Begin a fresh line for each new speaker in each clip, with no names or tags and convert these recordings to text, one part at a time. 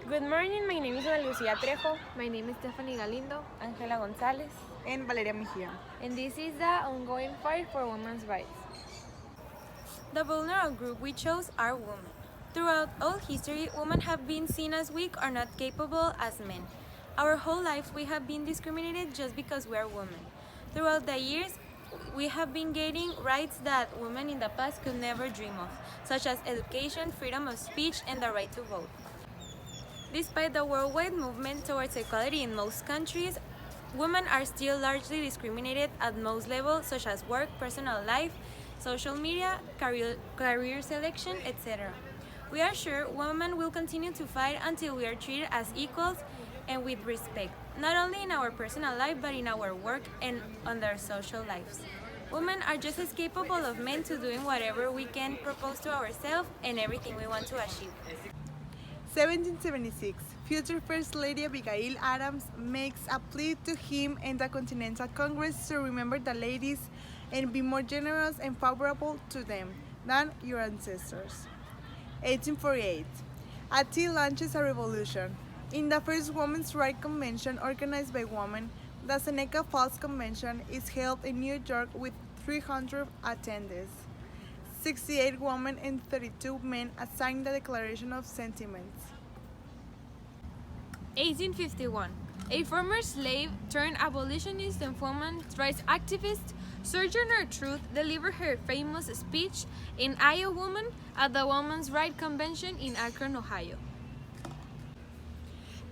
Good morning, my name is Ana Lucia Trejo,
My name is Stephanie Galindo,
Ángela González,
and Valeria Mejia.
and this is the ongoing fight for women's rights.
The vulnerable group we chose are women. Throughout all history, women have been seen as weak or not capable as men. Our whole lives we have been discriminated just because we are women. Throughout the years, we have been gaining rights that women in the past could never dream of, such as education, freedom of speech, and the right to vote. Despite the worldwide movement towards equality in most countries, women are still largely discriminated at most levels, such as work, personal life, social media, career selection, etc. We are sure women will continue to fight until we are treated as equals and with respect, not only in our personal life but in our work and on their social lives. Women are just as capable of men to doing whatever we can propose to ourselves and everything we want to achieve.
1776, future First Lady Abigail Adams makes a plea to him and the Continental Congress to remember the ladies and be more generous and favorable to them than your ancestors. 1848, a tea launches a revolution. In the first Women's Rights Convention organized by women, the Seneca Falls Convention is held in New York with 300 attendees. 68 women and 32 men signed the Declaration of Sentiments.
1851. A former slave turned abolitionist and women's rights activist, Sojourner Truth, delivered her famous speech in Iowa Woman at the Women's Rights Convention in Akron, Ohio.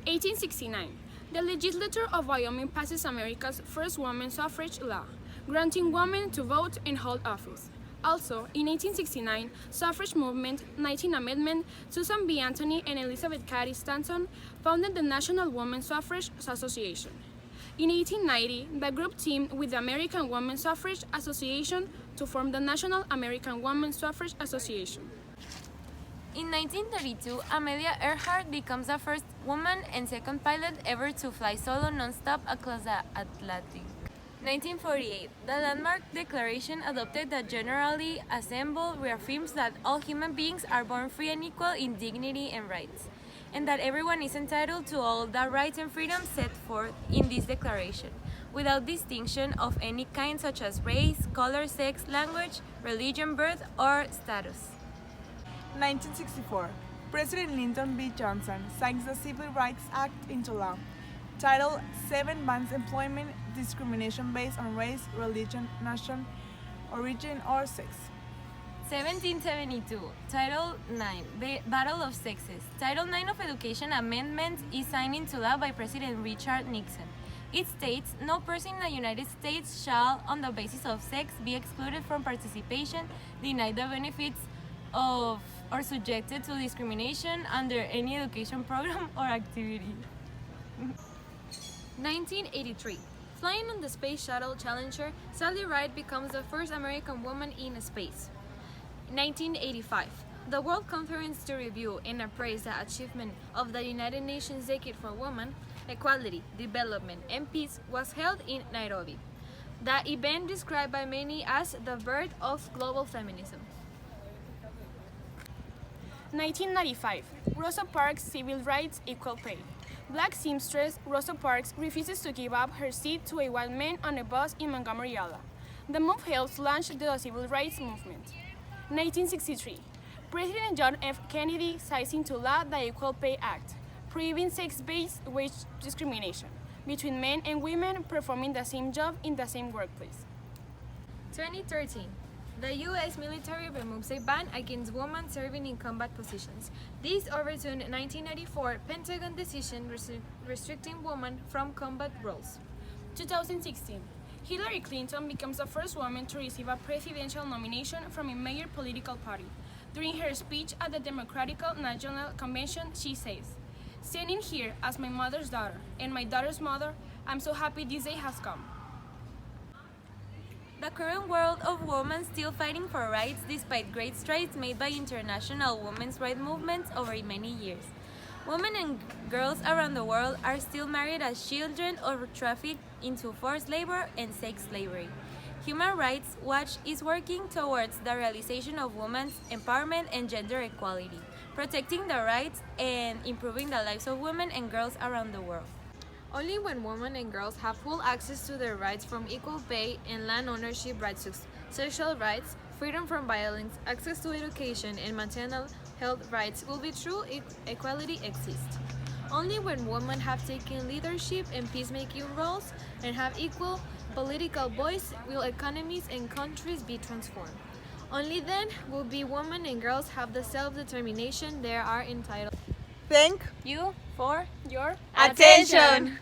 1869. The legislature of Wyoming passes America's first women's suffrage law, granting women to vote and hold office. Also, in 1869, suffrage movement, 19th Amendment, Susan B. Anthony and Elizabeth Cady Stanton founded the National Women's Suffrage Association. In 1890, the group teamed with the American Women's Suffrage Association to form the National American Women's Suffrage Association.
In 1932, Amelia Earhart becomes the first woman and second pilot ever to fly solo non-stop across the Atlantic. 1948, the landmark declaration adopted that Generally Assembled reaffirms that all human beings are born free and equal in dignity and rights, and that everyone is entitled to all the rights and freedoms set forth in this declaration, without distinction of any kind such as race, color, sex, language, religion, birth, or status.
1964, President Lyndon B. Johnson signs the Civil Rights Act into law. Title 7 bans employment discrimination based on race, religion, nation, origin, or sex.
1772, Title 9, Battle of Sexes. Title 9 of Education Amendment is signed into law by President Richard Nixon. It states, no person in the United States shall, on the basis of sex, be excluded from participation, denied the benefits of, or subjected to discrimination under any education program or activity.
1983. Flying on the Space Shuttle Challenger, Sally Ride becomes the first American woman in space. 1985. The World Conference to review and appraise the achievement of the United Nations Decade for Women, Equality, Development, and Peace was held in Nairobi. The event described by many as the birth of global feminism.
1995. Rosa Parks' Civil Rights Equal Pay. Black seamstress Rosa Parks refuses to give up her seat to a white man on a bus in Montgomery, Alabama. The move helped launch the civil rights movement. 1963. President John F. Kennedy signs into law the Equal Pay Act, prohibiting sex-based wage discrimination between men and women performing the same job in the same workplace.
2013. The U.S. military removes a ban against women serving in combat positions. This overturned 1994 Pentagon decision restricting women from combat roles.
2016. Hillary Clinton becomes the first woman to receive a presidential nomination from a major political party. During her speech at the Democratic National Convention, she says, "Standing here as my mother's daughter and my daughter's mother, I'm so happy this day has come."
The current world of women still fighting for rights despite great strides made by international women's rights movements over many years. Women and girls around the world are still married as children or trafficked into forced labor and sex slavery. Human Rights Watch is working towards the realization of women's empowerment and gender equality, protecting the rights and improving the lives of women and girls around the world.
Only when women and girls have full access to their rights from equal pay and land ownership rights to social rights, freedom from violence, access to education, and maternal health rights will be true equality exist. Only when women have taken leadership and peacemaking roles and have equal political voice will economies and countries be transformed. Only then will be women and girls have the self-determination they are entitled.
Thank
you for
Your
attention.